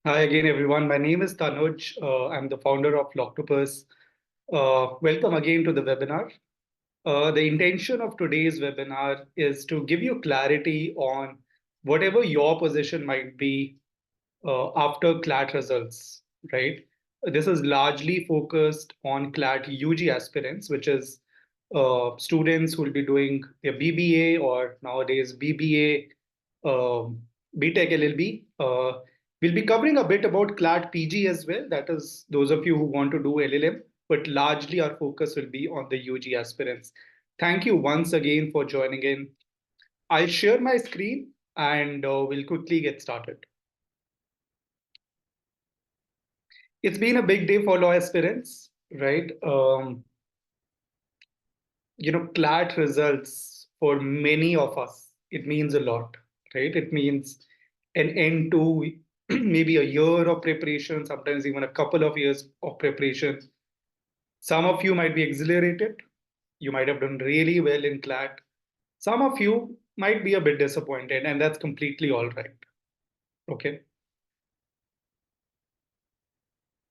Hi again, everyone. My name is Tanuj. I'm the founder of Loctopus. Welcome again to the webinar. The intention of today's webinar is to give you clarity on whatever your position might be after CLAT results, right? This is largely focused on CLAT UG aspirants, which is students who will be doing their BBA or nowadays BBA, BTech LLB. We'll be covering a bit about CLAT PG as well. That is, those of you who want to do LLM, but largely our focus will be on the UG aspirants. Thank you once again for joining in. I'll share my screen and we'll quickly get started. It's been a big day for law aspirants, right? CLAT results for many of us, it means a lot, right? It means an end to maybe a year of preparation, sometimes even a couple of years of preparation. Some of you might be exhilarated. You might have done really well in CLAT. Some of you might be a bit disappointed, and that's completely all right. Okay.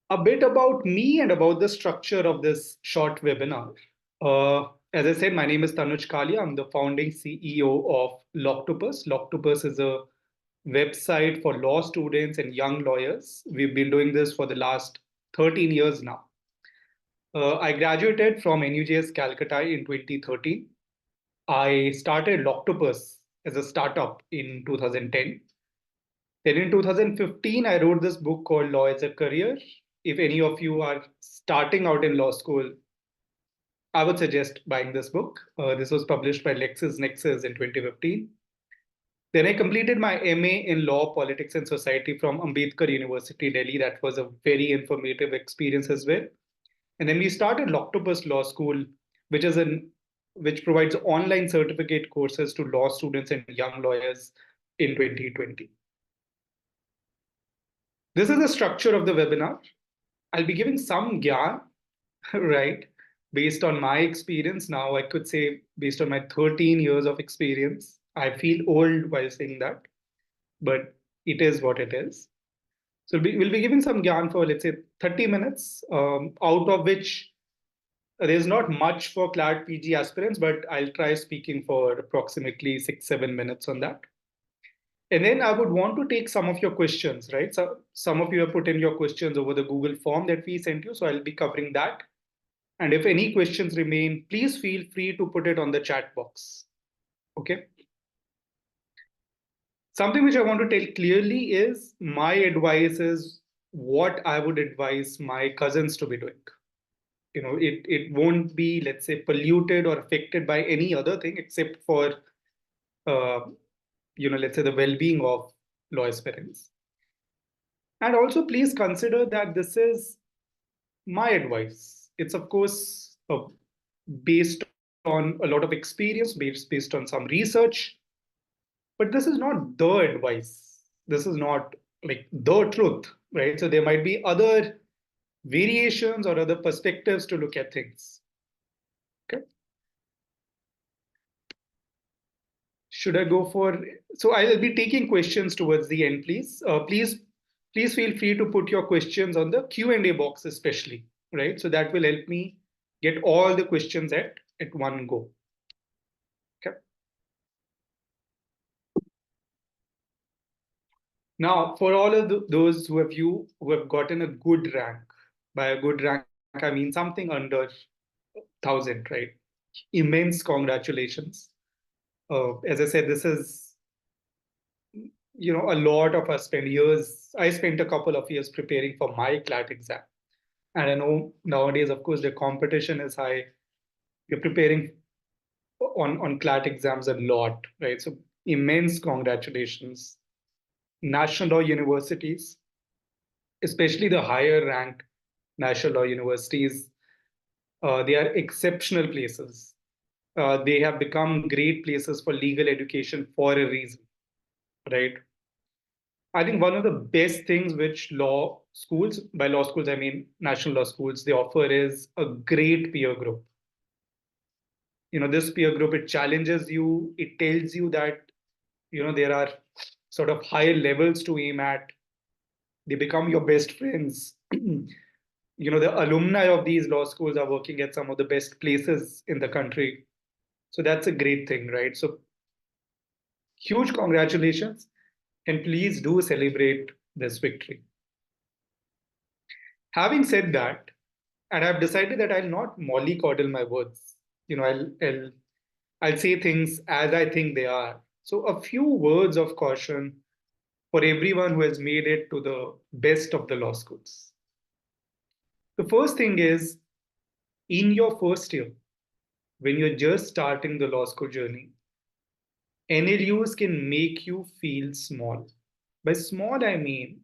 A bit about me and about the structure of this short webinar. As I said, my name is Tanuj Kalia. I'm the founding CEO of Loctopus. Loctopus is a website for law students and young lawyers. We've been doing this for the last 13 years now. I graduated from NUJS Calcutta in 2013. I started Loctopus as a startup in 2010. Then in 2015, I wrote this book called Law as a Career. If any of you are starting out in law school, I would suggest buying this book. This was published by LexisNexis in 2015. Then I completed my MA in Law, Politics and Society from Ambedkar University, Delhi. That was a very informative experience as well. And then we started Loctopus Law School, which is which provides online certificate courses to law students and young lawyers in 2020. This is the structure of the webinar. I'll be giving some gyan, right, based on my experience. Now, I could say based on my 13 years of experience, I feel old while saying that, but it is what it is. So we'll be giving some gyan for, let's say, 30 minutes, out of which there's not much for CLAT PG aspirants, but I'll try speaking for approximately 6-7 minutes on that. And then I would want to take some of your questions, right? So some of you have put in your questions over the Google form that we sent you. So I'll be covering that. And if any questions remain, please feel free to put it on the chat box. Okay. Something which I want to tell clearly is my advice is what I would advise my cousins to be doing. It won't be, let's say, polluted or affected by any other thing except for, let's say the well-being of law aspirants. And also please consider that this is my advice. It's of course based on a lot of experience, based on some research, but this is not the advice. This is not like the truth, right? So there might be other variations or other perspectives to look at things. Okay. Should I go for, so I'll be taking questions towards the end, please. Please feel free to put your questions on the Q&A box especially, right? So that will help me get all the questions at one go. Okay. Now, for all of those who have gotten a good rank, by a good rank, I mean something under 1,000, right? Immense congratulations. As I said, this is, a lot of us spend years. I spent a couple of years preparing for my CLAT exam. And I know nowadays, of course, the competition is high. You're preparing on CLAT exams a lot, right? So immense congratulations. National law universities, especially the higher ranked national law universities, they are exceptional places. They have become great places for legal education for a reason, right? I think one of the best things which law schools, by law schools, I mean national law schools, they offer is a great peer group. This peer group, it challenges you, it tells you that, there are sort of higher levels to aim at. They become your best friends. The alumni of these law schools are working at some of the best places in the country. So that's a great thing, right? So huge congratulations, and please do celebrate this victory. Having said that, and I've decided that I'll not mollycoddle my words. I'll say things as I think they are. So a few words of caution for everyone who has made it to the best of the law schools. The first thing is, in your first year, when you're just starting the law school journey, NLUs can make you feel small. By small, I mean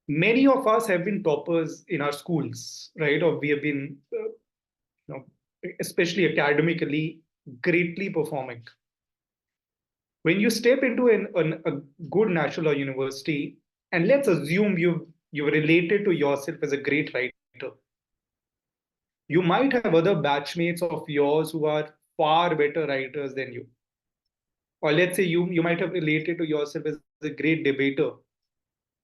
many of us have been toppers in our schools, right? Or we have been, know, especially academically, greatly performing. When you step into a good national or university, and let's assume you've related to yourself as a great writer, you might have other batchmates of yours who are far better writers than you. Or let's say you might have related to yourself as a great debater,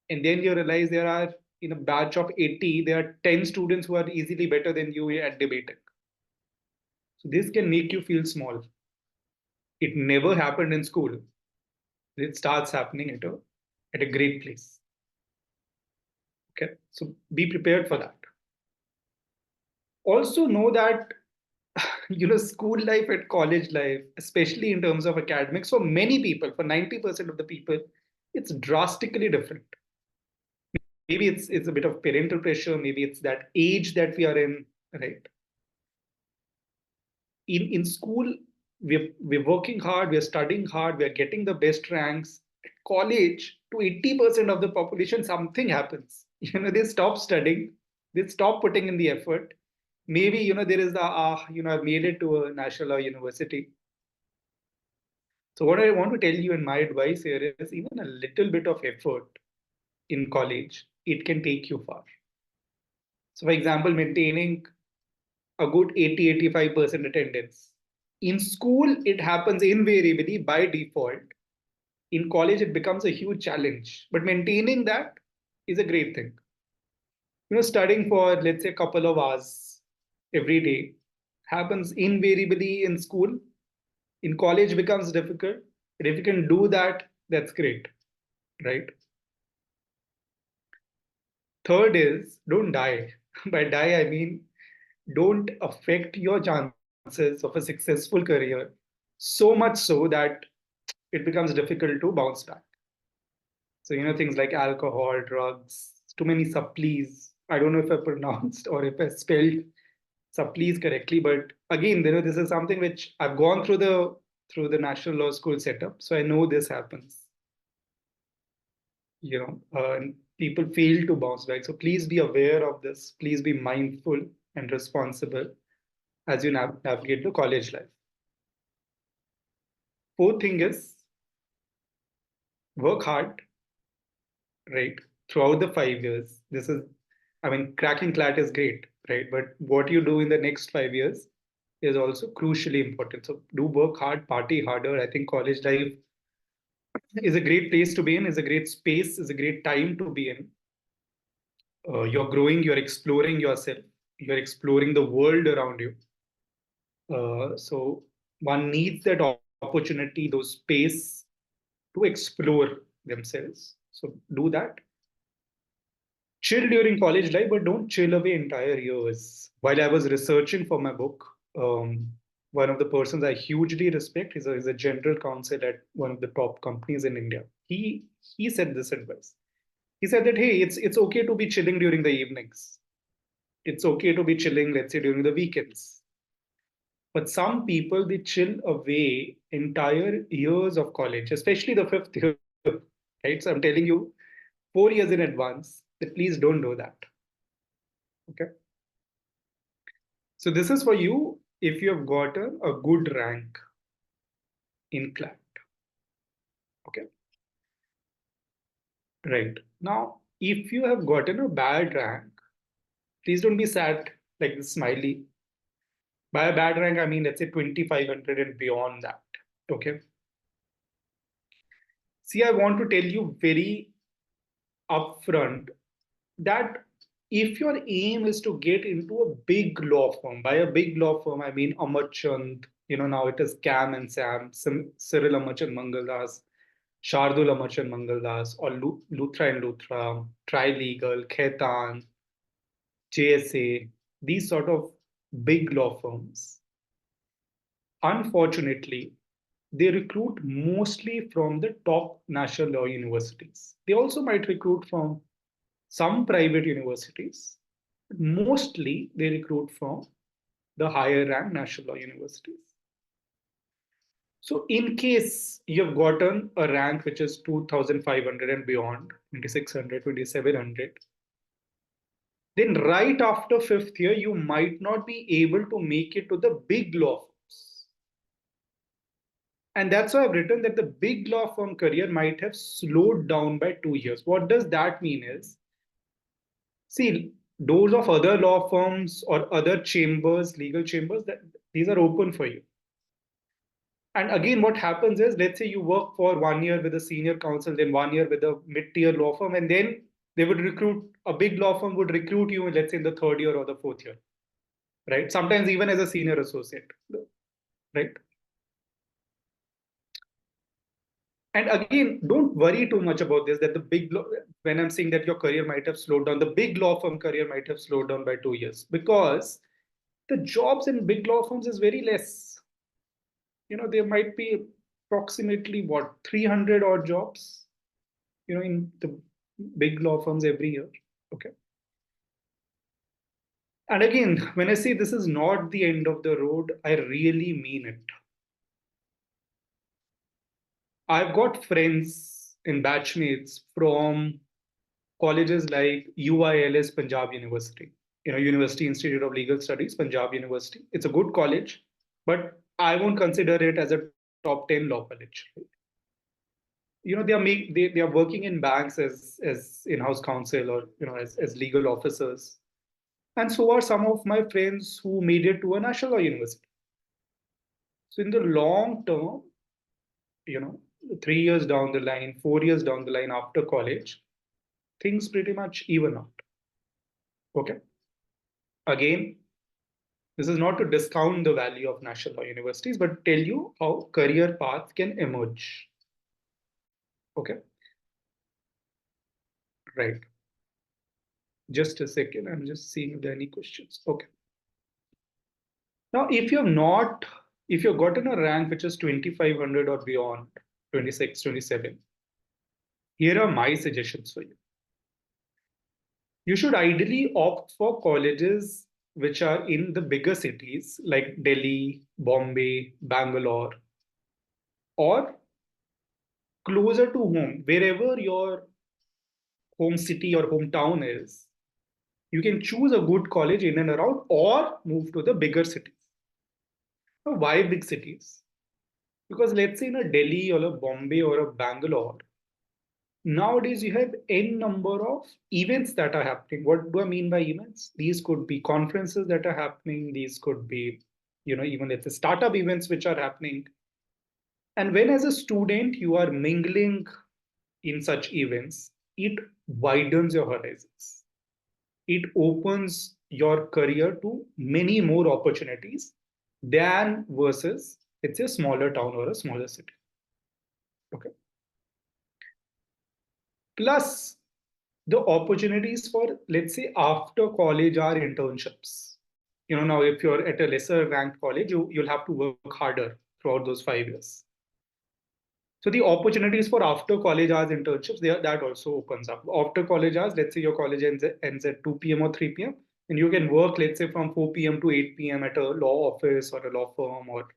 and then you realize there are in a batch of 80, there are 10 students who are easily better than you at debating. So this can make you feel small. It never happened in school. It starts happening at a great place. Okay, so be prepared for that. Also know that school life and college life, especially in terms of academics, for many people, for 90% of the people, it's drastically different. Maybe it's a bit of parental pressure, maybe it's that age that we are in, right? In school, we're working hard, we're studying hard, we're getting the best ranks. At college, to 80% of the population, something happens. They stop studying, they stop putting in the effort. Maybe there is the I've made it to a national or university. So what I want to tell you, and my advice here is, even a little bit of effort in college, it can take you far. So for example, maintaining a good 80-85% attendance. In school, it happens invariably by default. In college, it becomes a huge challenge. But maintaining that is a great thing. Studying for, let's say, a couple of hours every day happens invariably in school. In college, becomes difficult. But if you can do that, that's great, right? Third is, don't die. By die, I mean don't affect your chances of a successful career so much so that it becomes difficult to bounce back. So, things like alcohol, drugs, too many supplies. I don't know if I pronounced or if I spelled supplies correctly, but again, this is something which I've gone through the National Law School setup, so I know this happens. And people fail to bounce back. So please be aware of this. Please be mindful and responsible as you navigate the college life. Fourth thing is work hard, right? Throughout the 5 years. Cracking CLAT is great, right? But what you do in the next 5 years is also crucially important. So do work hard, party harder. I think college life is a great place to be in, is a great space, is a great time to be in. You're growing, you're exploring yourself, you're exploring the world around you. So one needs that opportunity, those space to explore themselves. So do that. Chill during college life, but don't chill away entire years. While I was researching for my book, one of the persons I hugely respect is a general counsel at one of the top companies in India. He said this advice. He said that, hey, it's okay to be chilling during the evenings. It's okay to be chilling, let's say, during the weekends. But some people, they chill away entire years of college, especially the fifth year, right? So I'm telling you 4 years in advance that please don't do that. Okay. So this is for you if you have gotten a good rank in CLAT. Okay. Right. Now, if you have gotten a bad rank, please don't be sad like the smiley. By a bad rank, I mean, let's say 2,500 and beyond that. Okay. See, I want to tell you very upfront that if your aim is to get into a big law firm, by a big law firm, I mean Amarchand, now it is Cam and Sam, Cyril Amarchand Mangaldas, Shardul Amarchand Mangaldas, or Luthra and Luthra, Trilegal, Khaitan, JSA, these sort of big law firms. Unfortunately, they recruit mostly from the top national law universities. They also might recruit from some private universities. Mostly, they recruit from the higher ranked national law universities. So, in case you've gotten a rank which is 2,500 and beyond, 2,600, 2,700, then right after fifth year, you might not be able to make it to the big law firms. And that's why I've written that the big law firm career might have slowed down by 2 years. What does that mean is, see, doors of other law firms or other chambers, legal chambers, that these are open for you. And again, what happens is, let's say you work for 1 year with a senior counsel, then 1 year with a mid-tier law firm, and then they would recruit, a big law firm would recruit you, let's say in the third year or the fourth year, right? Sometimes even as a senior associate, right? And again, don't worry too much about this, that the when I'm saying that your career might have slowed down, the big law firm career might have slowed down by 2 years because the jobs in big law firms is very less. There might be approximately what, 300 odd jobs, in the big law firms every year. Okay. And again, when I say this is not the end of the road, I really mean it. I've got friends and batchmates from colleges like UILS Punjab University, University Institute of Legal Studies, Punjab University. It's a good college, but I won't consider it as a top 10 law college. They are working in banks as in-house counsel or as legal officers. And so are some of my friends who made it to a national law university. So in the long term, 3 years down the line, 4 years down the line after college, things pretty much even out. Okay. Again, this is not to discount the value of national law universities, but tell you how career paths can emerge. Okay. Right. Just a second. I'm just seeing if there are any questions. Okay. Now, if you've gotten a rank which is 2,500 or beyond, 26, 27, here are my suggestions for you. You should ideally opt for colleges which are in the bigger cities like Delhi, Bombay, Bangalore, or closer to home, wherever your home city or hometown is. You can choose a good college in and around or move to the bigger cities. Now, why big cities? Because let's say in a Delhi or a Bombay or a Bangalore, nowadays you have n number of events that are happening. What do I mean by events? These could be conferences that are happening. These could be, even let's say startup events which are happening. And when as a student you are mingling in such events, it widens your horizons. It opens your career to many more opportunities than versus it's a smaller town or a smaller city. Okay. Plus, the opportunities for, let's say, after college are internships. Now if you're at a lesser ranked college, you'll have to work harder throughout those 5 years. So the opportunities for after college hours internships, that also opens up. After college hours, let's say your college ends at 2 p.m. or 3 p.m. and you can work, let's say, from 4 p.m. to 8 p.m. at a law office or a law firm or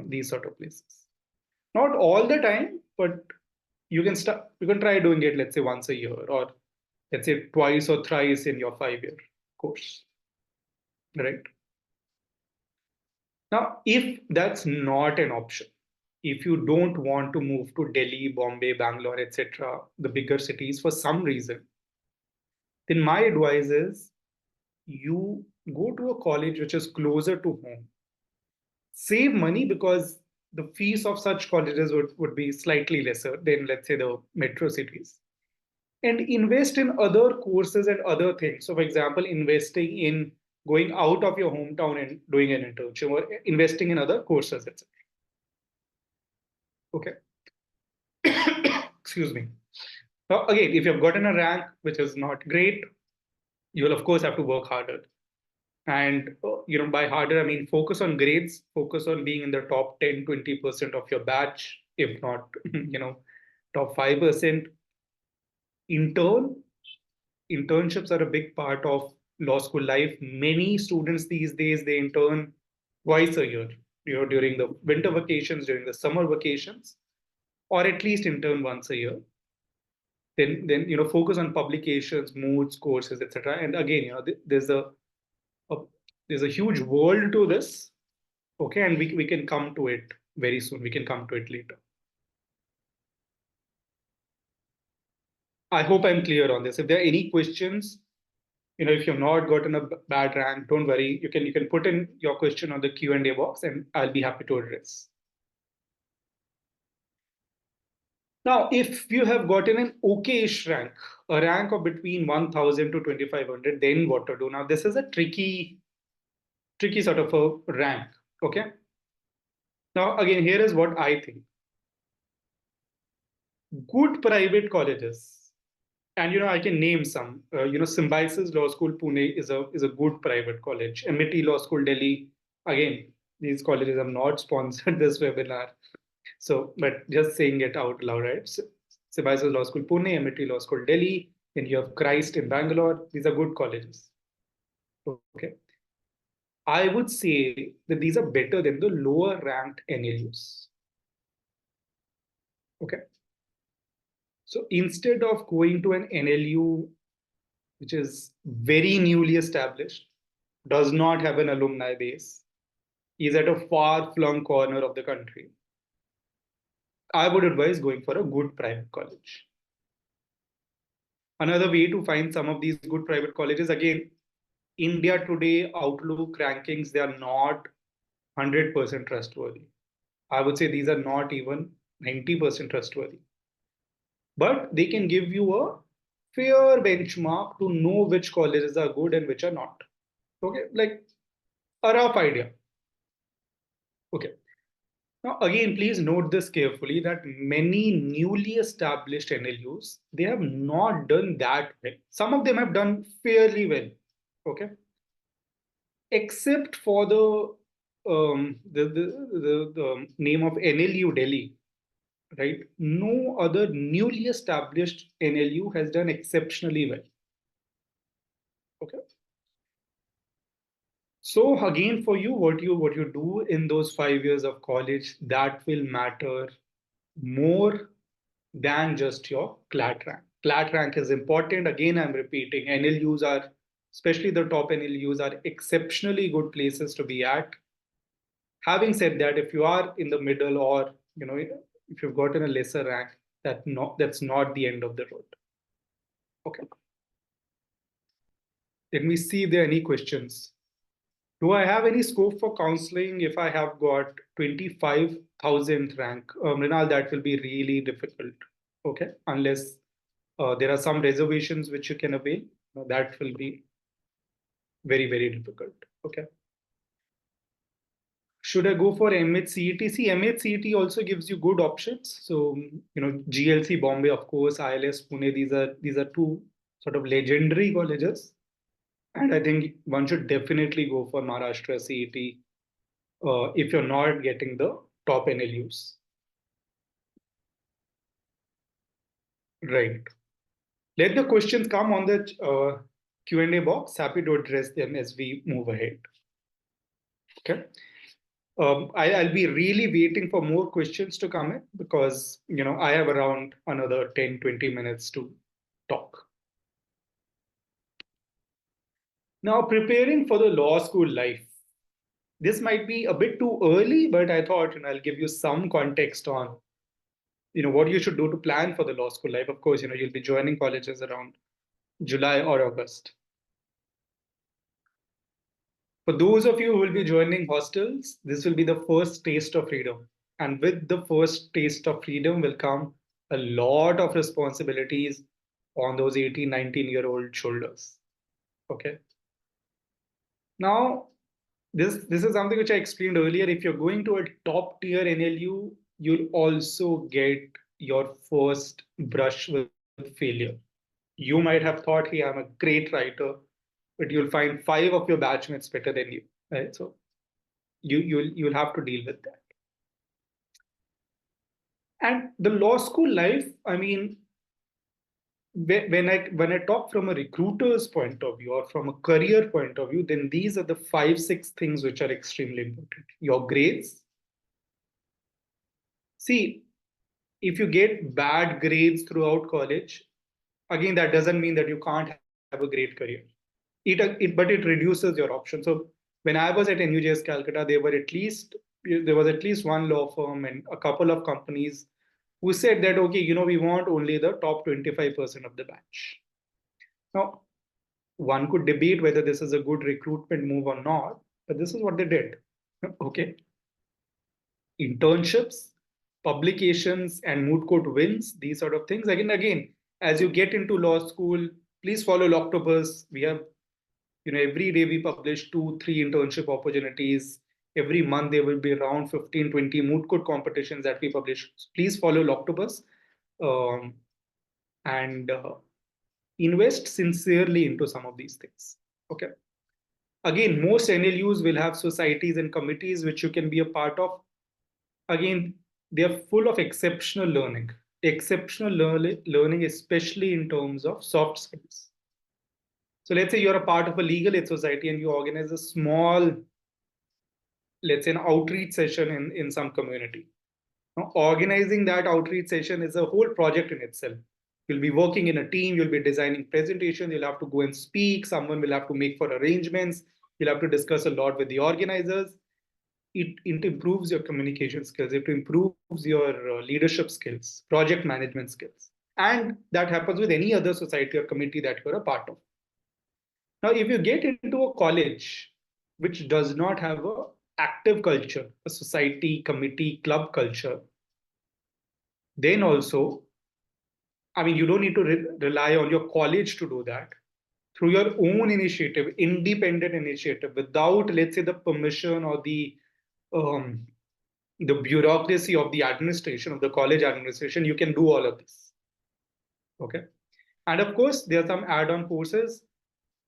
these sort of places. Not all the time, but you can try doing it, let's say, once a year or let's say twice or thrice in your 5 year course. Right. Now, if that's not an option, if you don't want to move to Delhi, Bombay, Bangalore, etc., the bigger cities for some reason, then my advice is you go to a college which is closer to home. Save money because the fees of such colleges would be slightly lesser than, let's say, the metro cities. and invest in other courses and other things. So, for example, investing in going out of your hometown and doing an internship or investing in other courses, etc. Okay. Excuse me. Now, again, if you've gotten a rank which is not great, you will of course have to work harder. And by harder, I mean focus on grades, focus on being in the top 10, 20% of your batch, if not, top 5%. Intern, internships are a big part of law school life. Many students these days, they intern twice a year, during the winter vacations, during the summer vacations, or at least intern once a year. Then focus on publications, moods, courses, etc. And again, a there's a huge world to this. Okay, and we can come to it very soon. We can come to it later. I hope I'm clear on this. If there are any questions, if you've not gotten a bad rank, don't worry. You can put in your question on the Q&A box, and I'll be happy to address. Now, if you have gotten an okay-ish rank, a rank of between 1,000 to 2,500, then what to do? Now, this is a tricky sort of a rank. Okay. Now, again, here is what I think. Good private colleges, and I can name some. Symbiosis Law School Pune is a good private college. MIT Law School Delhi. Again, these colleges have not sponsored this webinar, so but just saying it out loud, right? Symbiosis Law School Pune, MIT Law School Delhi, and you have Christ in Bangalore. These are good colleges. Okay. I would say that these are better than the lower ranked NLUs. Okay. So instead of going to an NLU which is very newly established, does not have an alumni base, is at a far flung corner of the country, I would advise going for a good private college. Another way to find some of these good private colleges, again, India Today Outlook rankings, they are not 100% trustworthy. I would say these are not even 90% trustworthy. But they can give you a fair benchmark to know which colleges are good and which are not. Okay, like a rough idea. Okay. Now, again, please note this carefully that many newly established NLUs, they have not done that well. Some of them have done fairly well. Okay. Except for the name of NLU Delhi, right? No other newly established NLU has done exceptionally well. Okay. So again, for you, what you do in those 5 years of college, that will matter more than just your CLAT rank. CLAT rank is important. Again, I'm repeating, NLUs are, especially the top NLUs, are exceptionally good places to be at. Having said that, if you are in the middle, or if you've gotten a lesser rank, that's not the end of the road. Okay. Let me see if there are any questions. Do I have any scope for counseling if I have got 25,000th rank? Mrinal, that will be really difficult. Okay, unless there are some reservations which you can avail. That will be very, very difficult. Okay. Should I go for MHCET? See, MHCET also gives you good options. So, GLC Bombay, of course, ILS Pune, these are two sort of legendary colleges. And I think one should definitely go for Maharashtra CET if you're not getting the top NLUs. Right. Let the questions come on the Q&A box. Happy to address them as we move ahead. Okay. I'll be really waiting for more questions to come in because, I have around another 10, 20 minutes to talk. Now, preparing for the law school life. This might be a bit too early, but I thought I'll give you some context on what you should do to plan for the law school life. Of course, you'll be joining colleges around July or August. For those of you who will be joining hostels, this will be the first taste of freedom. And with the first taste of freedom will come a lot of responsibilities, on those 18, 19-year-old shoulders. Okay. Now, this is something which I explained earlier. If you're going to a top tier NLU, you'll also get your first brush with failure. You might have thought, hey, I'm a great writer, but you'll find five of your batchmates better than you. Right. So you'll have to deal with that. And the law school life, I mean, when I talk from a recruiter's point of view or from a career point of view, then these are the 5, 6 things which are extremely important. Your grades. See, if you get bad grades throughout college, again, that doesn't mean that you can't have a great career. But it reduces your options. So when I was at NUJS Calcutta, there was at least one law firm and a couple of companies who said that, okay, we want only the top 25% of the batch. Now, one could debate whether this is a good recruitment move or not, but this is what they did. Okay. Internships, publications, and moot court wins, these sort of things. Again, as you get into law school, please follow Loctopus. We have, every day we publish 2, 3 internship opportunities. Every month there will be around 15, 20 moot court competitions that we publish. So please follow Loctopus and invest sincerely into some of these things. Okay. Again, most NLUs will have societies and committees which you can be a part of. Again, they are full of exceptional learning, especially in terms of soft skills. So let's say you're a part of a legal aid society and you organize a small, let's say, an outreach session in some community. Now, organizing that outreach session is a whole project in itself. You'll be working in a team, you'll be designing presentations, you'll have to go and speak, someone will have to make for arrangements, you'll have to discuss a lot with the organizers. It improves your communication skills, it improves your leadership skills, project management skills. And that happens with any other society or committee that you're a part of. Now, if you get into a college which does not have a active culture, a society, committee, club culture, then also, I mean, you don't need to rely on your college to do that. Through your own initiative, independent initiative, without, let's say, the permission or um, the bureaucracy of the administration, of the college administration, you can do all of this. Okay. And of course, there are some add-on courses.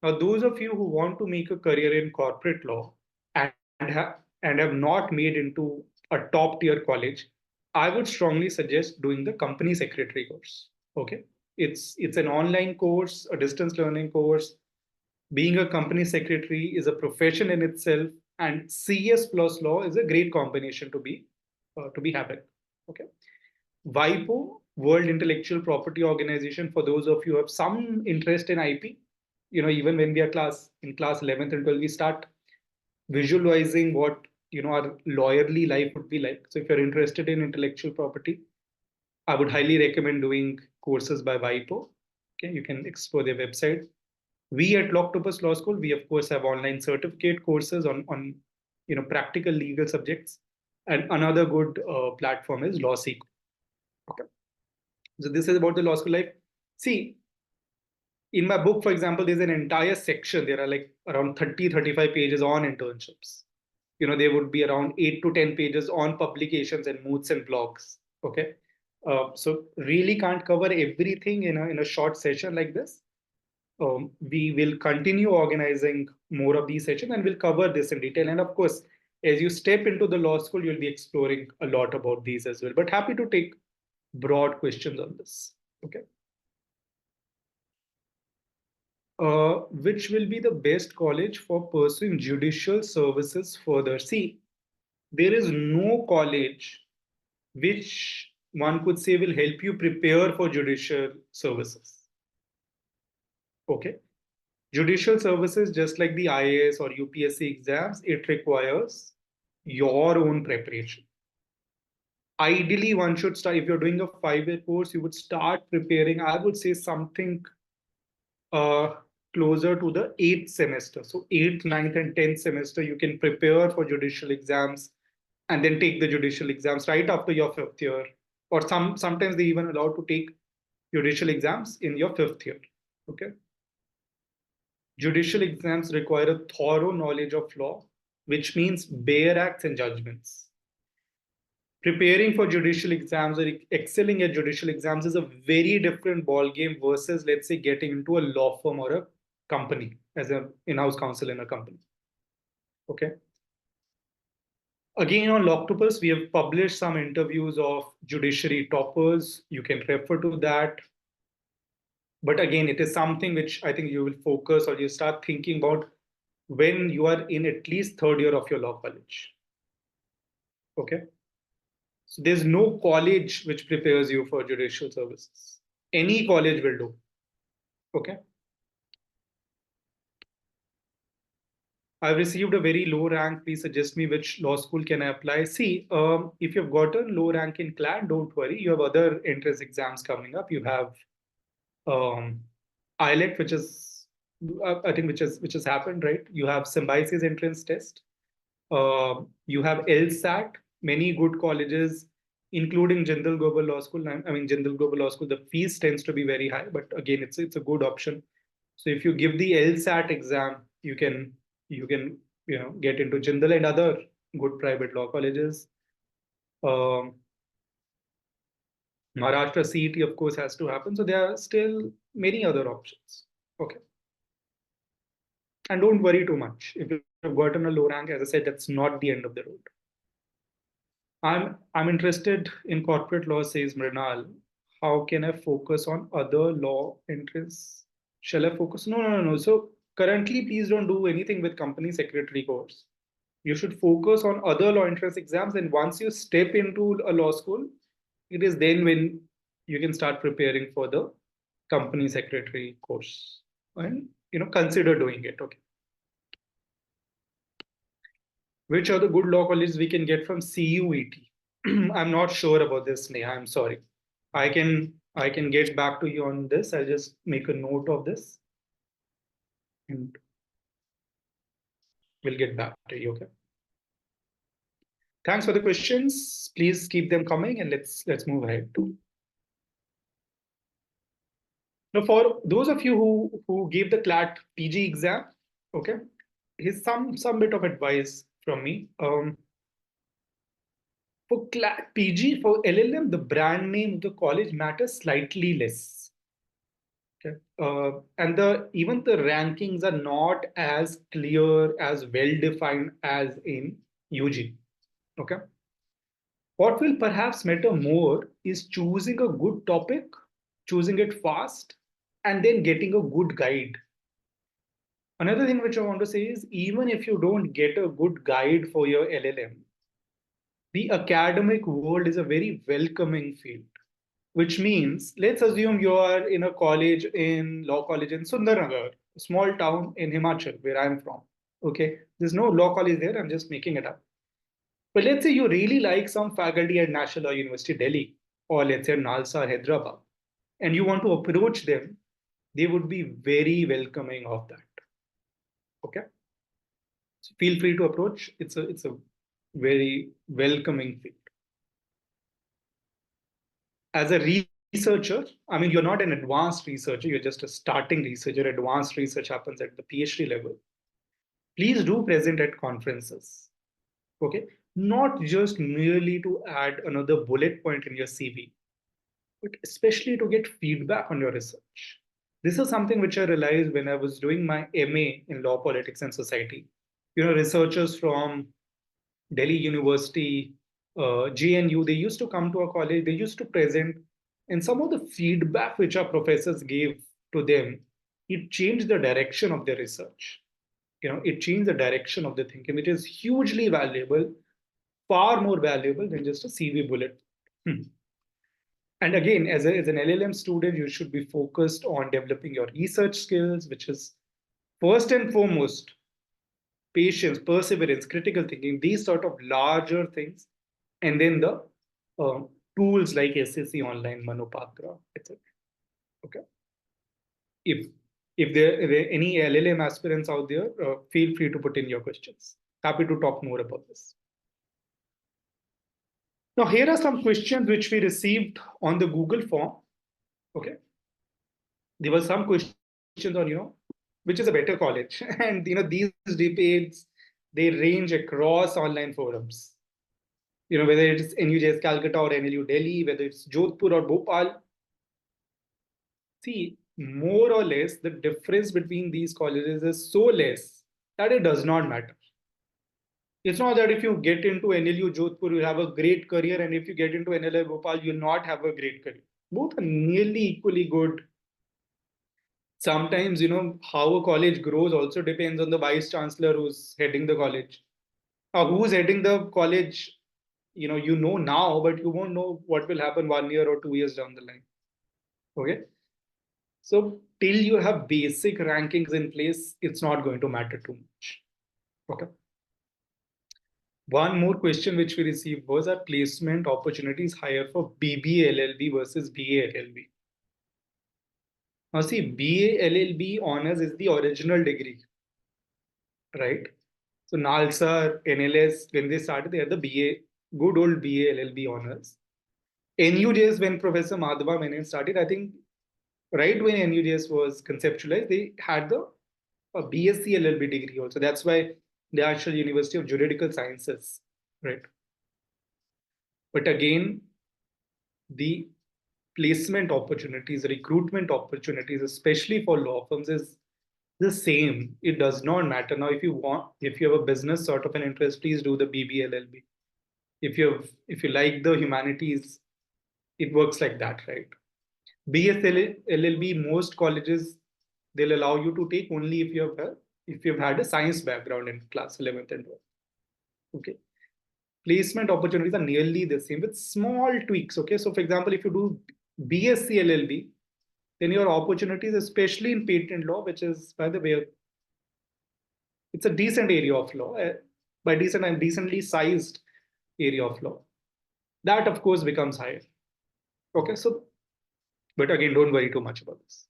Now, those of you who want to make a career in corporate law and have not made into a top tier college, I would strongly suggest doing the company secretary course. Okay. It's an online course, a distance learning course. Being a company secretary is a profession in itself, and CS plus law is a great combination to be having. Okay. WIPO, World Intellectual Property Organization, for those of you who have some interest in IP, even when we are in class 11th and 12th, we start visualizing what our lawyerly life would be like. So if you're interested in intellectual property, I would highly recommend doing courses by WIPO. Okay, you can explore their website. We at Loctopus Law School, we of course have online certificate courses on practical legal subjects, and another good platform is LawSeek. Okay. So this is about the law school life. See, in my book, for example, there's an entire section. There are like around 30, 35 pages on internships. There would be around 8 to 10 pages on publications and moots and blogs. Okay. So really can't cover everything in a short session like this. We will continue organizing more of these sessions and we'll cover this in detail. And of course, as you step into the law school, you'll be exploring a lot about these as well. But happy to take broad questions on this. Okay. Which will be the best college for pursuing judicial services further? See, there is no college which one could say will help you prepare for judicial services. Okay. Judicial services, just like the IAS or UPSC exams, it requires your own preparation. Ideally, one should start, if you're doing a 5-year course, you would start preparing, I would say something closer to the 8th semester. So 8th, 9th, and 10th semester, you can prepare for judicial exams and then take the judicial exams right after your 5th year. Or sometimes they even allow to take judicial exams in your 5th year. Okay. Judicial exams require a thorough knowledge of law, which means bare acts and judgments. Preparing for judicial exams or excelling at judicial exams is a very different ball game versus, let's say, getting into a law firm or a company as an in-house counsel in a company. Okay. Again, on Loctopus, we have published some interviews of judiciary toppers. You can refer to that. But again, it is something which I think you will focus or you start thinking about when you are in at least 3rd year of your law college. Okay. So there's no college which prepares you for judicial services. Any college will do. Okay. I've received a very low rank. Please suggest me which law school can I apply. See, if you've gotten low rank in CLAT, don't worry. You have other entrance exams coming up. You have um, IELTS, which is I think which has happened, right? You have Symbiosis entrance test. You have LSAT. Many good colleges, including Jindal Global Law School. I mean, Jindal Global Law School, the fees tends to be very high, but again, it's a good option. So if you give the LSAT exam, you can get into Jindal and other good private law colleges. Um, Maharashtra CET, of course, has to happen. So there are still many other options. Okay. And don't worry too much. If you've gotten a low rank, as I said, that's not the end of the road. I'm interested in corporate law, says Mrinal. How can I focus on other law interests? Shall I focus? No. So currently, please don't do anything with company secretary course. You should focus on other law entrance exams. And once you step into a law school, it is then when you can start preparing for the company secretary course and consider doing it. Okay. Which are the good law colleges we can get from CUET? I'm not sure about this, Neha. I'm sorry. I can get back to you on this. I'll just make a note of this and we'll get back to you. Okay. Thanks for the questions. Please keep them coming and let's move ahead. Now, for those of you who gave the CLAT PG exam, okay, here's some bit of advice from me. For CLAT PG, for LLM, the brand name of the college matters slightly less. Okay. And even the rankings are not as clear, as well defined as in UG. Okay. What will perhaps matter more is choosing a good topic, choosing it fast, and then getting a good guide. Another thing which I want to say is even if you don't get a good guide for your LLM, the academic world is a very welcoming field, which means let's assume you are in a college in law college in Sundarnagar, a small town in Himachal, where I'm from. Okay, there's no law college there. I'm just making it up. But let's say you really like some faculty at National Law University Delhi, or let's say Nalsa Hyderabad, and you want to approach them, they would be very welcoming of that. Okay, so feel free to approach. It's a very welcoming field. As a researcher, I mean, you're not an advanced researcher, you're just a starting researcher. Advanced research happens at the PhD level. Please do present at conferences. Okay. Not just merely to add another bullet point in your CV, but especially to get feedback on your research. This is something which I realized when I was doing my MA in law, politics, and society. Researchers from Delhi University, JNU, they used to come to our college, they used to present, and some of the feedback which our professors gave to them, it changed the direction of their research. It changed the direction of the thinking, which is hugely valuable, far more valuable than just a CV bullet. And again, as an LLM student, you should be focused on developing your research skills, which is first and foremost patience, perseverance, critical thinking, these sort of larger things, and then the tools like SSC Online, Manupatra, etc. Okay. If there are any LLM aspirants out there, feel free to put in your questions. Happy to talk more about this. Now, here are some questions which we received on the Google form. Okay. There were some questions on, which is a better college. And, these debates, they range across online forums. Whether it's NUJS Calcutta or NLU Delhi, whether it's Jodhpur or Bhopal. See, more or less, the difference between these colleges is so less that it does not matter. It's not that if you get into NLU Jodhpur, you'll have a great career, and if you get into NLU Bhopal, you'll not have a great career. Both are nearly equally good. Sometimes, how a college grows also depends on the vice chancellor who's heading the college. Or who's heading the college, now, but you won't know what will happen 1 year or 2 years down the line. Okay. So till you have basic rankings in place, it's not going to matter too much. Okay. One more question which we received was, are placement opportunities higher for BBA LLB versus BA LLB? Now see, BA LLB honors is the original degree, right? So Nalsar, NLS, when they started, they had the BA, good old BA LLB honors. NUJS, when Professor Madhava Menon started, I think right when NUJS was conceptualized, they had the BSc LLB degree also. That's why the actual University of Juridical Sciences, right? But again, the placement opportunities, recruitment opportunities, especially for law firms, is the same. It does not matter. Now, if you have a business sort of an interest, please do the BBLLB. If you like the humanities, it works like that, right? BSLLB, most colleges, they'll allow you to take only if you've had a science background in class 11th and 12th. Okay. Placement opportunities are nearly the same with small tweaks. Okay. So for example, if you do BSc LLB, then your opportunities, especially in patent law, which is, by the way, it's a decent area of law. By decent, I'm decently sized area of law. That, of course, becomes higher. Okay. So, but again, don't worry too much about this.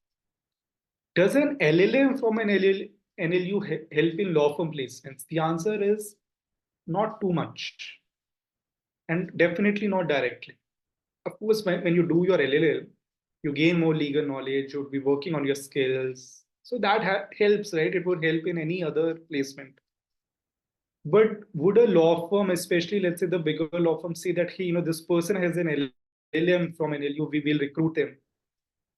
Does an LLM from an NLU help in law firm placements? The answer is not too much, and definitely not directly. Of course, when you do your LLM, you gain more legal knowledge, you'd be working on your skills. So that helps, right? It would help in any other placement. But would a law firm, especially let's say the bigger law firm, say that, hey, this person has an LLM from NLU, we will recruit him?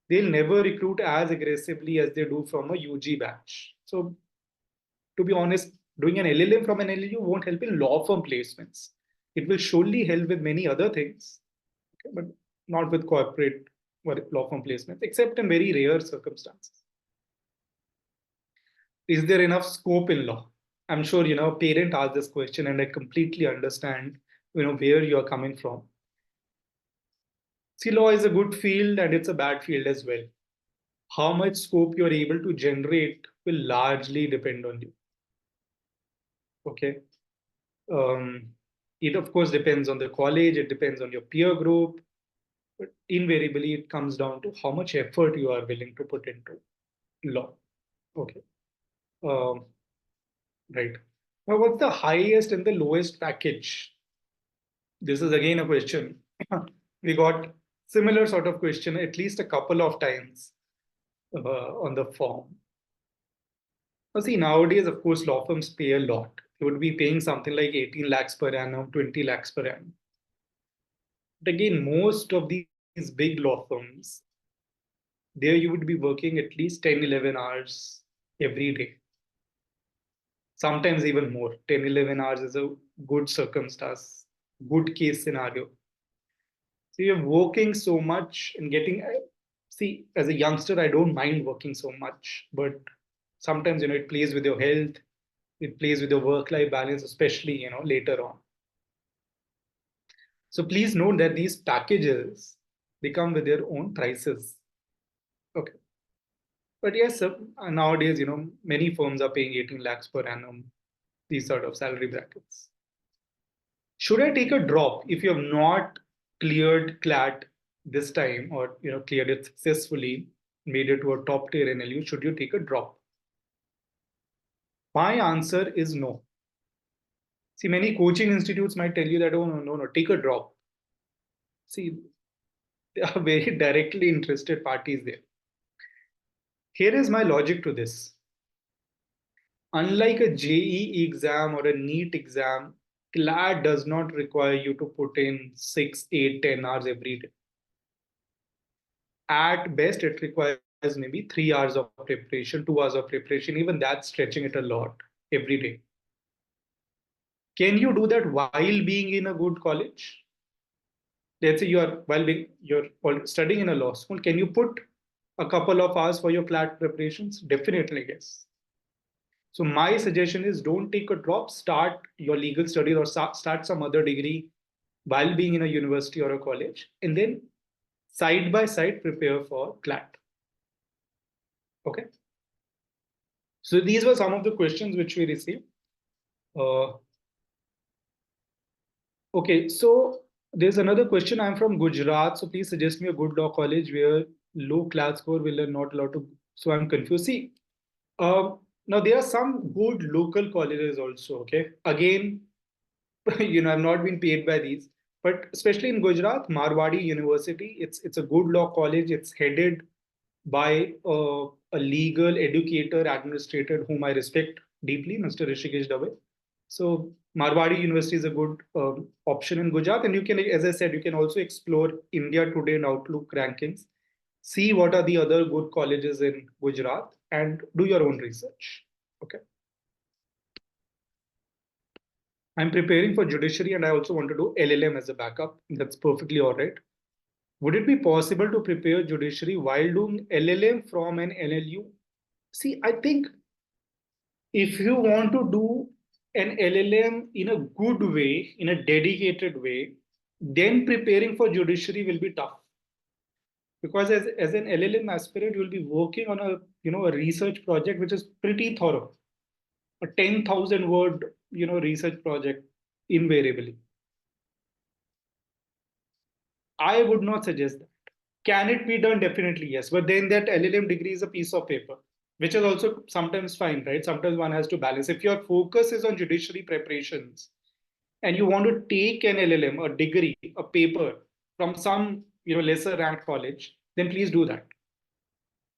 They'll never recruit as aggressively as they do from a UG batch. So to be honest, doing an LLM from an LLU won't help in law firm placements. It will surely help with many other things, okay, but not with corporate law firm placements, except in very rare circumstances. Is there enough scope in law? I'm sure, parent asked this question, and I completely understand, where you're coming from. See, law is a good field and it's a bad field as well. How much scope you're able to generate will largely depend on you. Okay. It of course depends on the college, it depends on your peer group, but invariably it comes down to how much effort you are willing to put into law. Okay. Um, right. Now, what's the highest and the lowest package? This is again a question. We got similar sort of question at least a couple of times on the form. Now, see, nowadays, of course, law firms pay a lot. They would be paying something like 18 lakhs per annum, 20 lakhs per annum. But again, most of these big law firms, there you would be working at least 10, 11 hours every day. Sometimes even more. 10, 11 hours is a good circumstance, good case scenario. So you're working so much and see, as a youngster, I don't mind working so much, but sometimes, it plays with your health, it plays with your work-life balance, especially, later on. So please note that these packages, they come with their own prices. Okay. But yes, nowadays, many firms are paying 18 lakhs per annum, these sort of salary brackets. Should I take a drop if you have not cleared CLAT this time, or cleared it successfully, made it to a top tier NLU? Should you take a drop? My answer is no. See, many coaching institutes might tell you that, oh, no, take a drop. See, They are very directly interested parties there. Here is my logic to this. Unlike a JEE exam or a NEET exam, CLAT does not require you to put in 6, 8, 10 hours every day. At best, it requires maybe 3 hours of preparation, 2 hours of preparation. Even that's stretching it a lot every day. Can you do that while being in a good college? Let's say you're studying in a law school. Can you put a couple of hours for your CLAT preparations? Definitely, yes. So my suggestion is don't take a drop, start your legal studies or start some other degree while being in a university or a college, and then side by side prepare for CLAT. Okay. So these were some of the questions which we received. Uh, okay, so there's another question. I'm from Gujarat, so please suggest me a good law college where low CLAT score will not allowed to. So I'm confused. See, now there are some good local colleges also. Okay, again, I've not been paid by these, but especially in Gujarat, Marwadi University, it's a good law college. It's headed by a legal educator, administrator whom I respect deeply, Mr. Rishikesh Dave. So Marwadi University is a good option in Gujarat, and you can, as I said, you can also explore India Today and Outlook rankings, see what are the other good colleges in Gujarat, and do your own research. Okay. I'm preparing for judiciary and I also want to do LLM as a backup. That's perfectly all right. Would it be possible to prepare judiciary while doing LLM from an LLU? See, I think if you want to do an LLM in a good way, in a dedicated way, then preparing for judiciary will be tough. Because as an LLM aspirant, you'll be working on a research project which is pretty thorough. A 10,000 word research project invariably. I would not suggest that. Can it be done? Definitely, yes. But then that LLM degree is a piece of paper, which is also sometimes fine, right? Sometimes one has to balance. If your focus is on judiciary preparations and you want to take an LLM, a degree, a paper from some lesser ranked college, then please do that.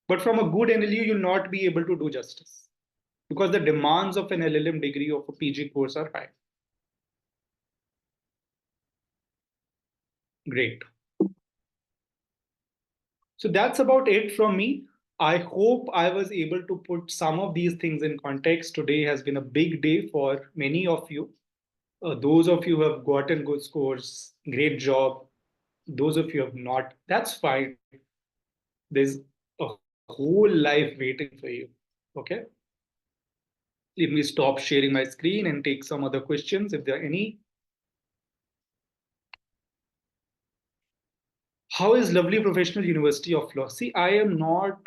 But from a good NLU, you'll not be able to do justice because the demands of an LLM degree of a PG course are high. Great. So that's about it from me. I hope I was able to put some of these things in context. Today has been a big day for many of you. Those of you who have gotten good scores, great job. Those of you who have not, that's fine. There's a whole life waiting for you. Okay. Let me stop sharing my screen and take some other questions if there are any. How is lovely professional University of Law? See, I am not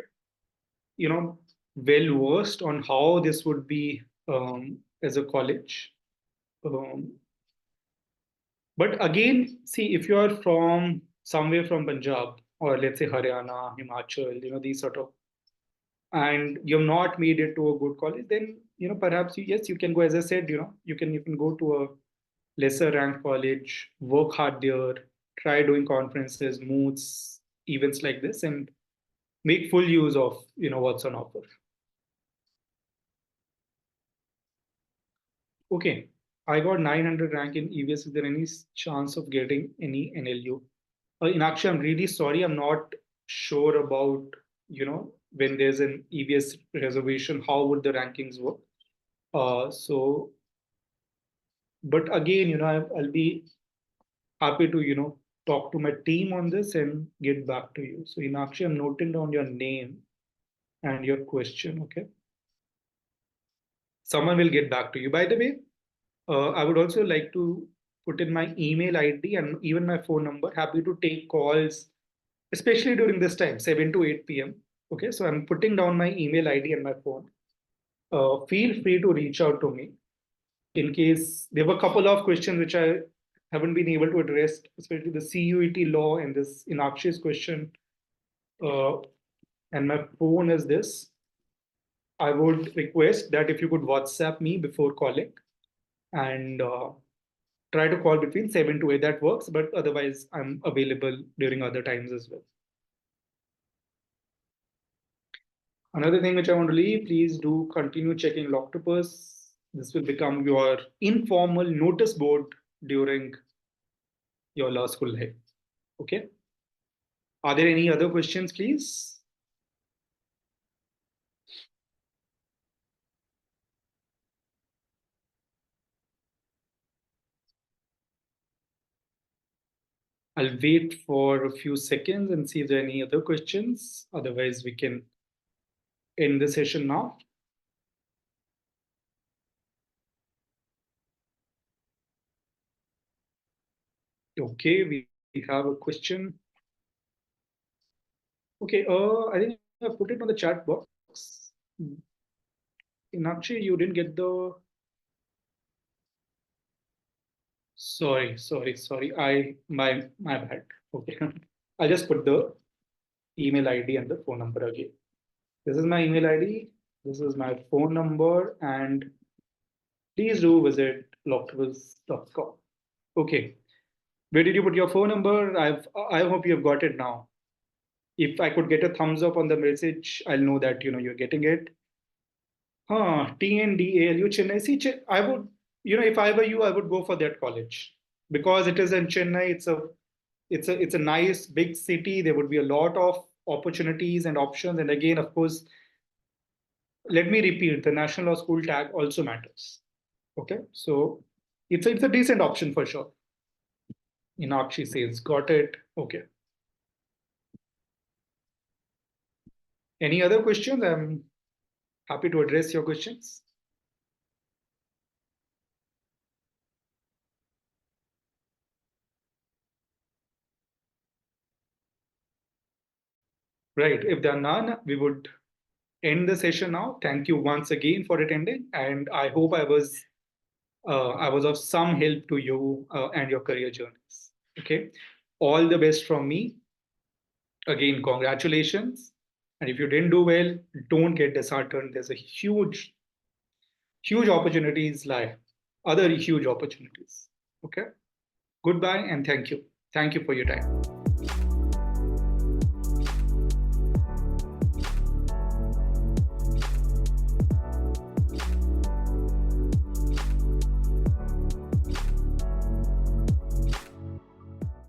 well versed on how this would be as a college. Um, but again, see, if you are from somewhere from Punjab or let's say Haryana, Himachal, these sort of, and you've not made it to a good college, then perhaps yes, you can go. As I said, you can go to a lesser ranked college, work hard there, try doing conferences, moots, events like this, and make full use of what's on offer. Okay, I got 900 rank in EVS. Is there any chance of getting any NLU? Inakshi, I'm really sorry. I'm not sure about, when there's an EVS reservation, how would the rankings work? So, but again, I'll be happy to, talk to my team on this and get back to you. So, Inakshi, I'm noting down your name and your question. Okay. Someone will get back to you. By the way, I would also like to put in my email ID and even my phone number. Happy to take calls, especially during this time, 7 to 8 p.m. Okay, so I'm putting down my email ID and my phone. Feel free to reach out to me in case there were a couple of questions which I haven't been able to address, especially the CUET law and this Inakshi's question. Uh, and my phone is this. I would request that if you could WhatsApp me before calling and try to call between 7 to 8. That works, but otherwise, I'm available during other times as well. Another thing which I want to leave, please do continue checking Loctopus. This will become your informal notice board during your law school life. Okay. Are there any other questions, please? I'll wait for a few seconds and see if there are any other questions. Otherwise, we can end the session now. Okay, we have a question. Okay, I think I put it on the chat box. Inakshi, you didn't get the. Sorry. My bad. Okay, I'll just put the email ID and the phone number again. This is my email ID. This is my phone number, and please do visit loctopus.com. Okay, where did you put your phone number? I hope you've got it now. If I could get a thumbs up on the message, I'll know that you're getting it. TNDALU Chennai. See, I would, if I were you, I would go for that college because it is in Chennai. It's a nice big city. There would be a lot of opportunities and options. And again, of course, let me repeat: the National Law School tag also matters. Okay, so it's a decent option for sure. Inakshi says, got it. Okay. Any other questions? I'm happy to address your questions. Right. If there are none, we would end the session now. Thank you once again for attending, and I hope I was of some help to you and your career journeys. Okay. All the best from me. Again, congratulations. And if you didn't do well, don't get disheartened. There's a huge opportunities lie, other huge opportunities. Okay. Goodbye and thank you. Thank you for your time.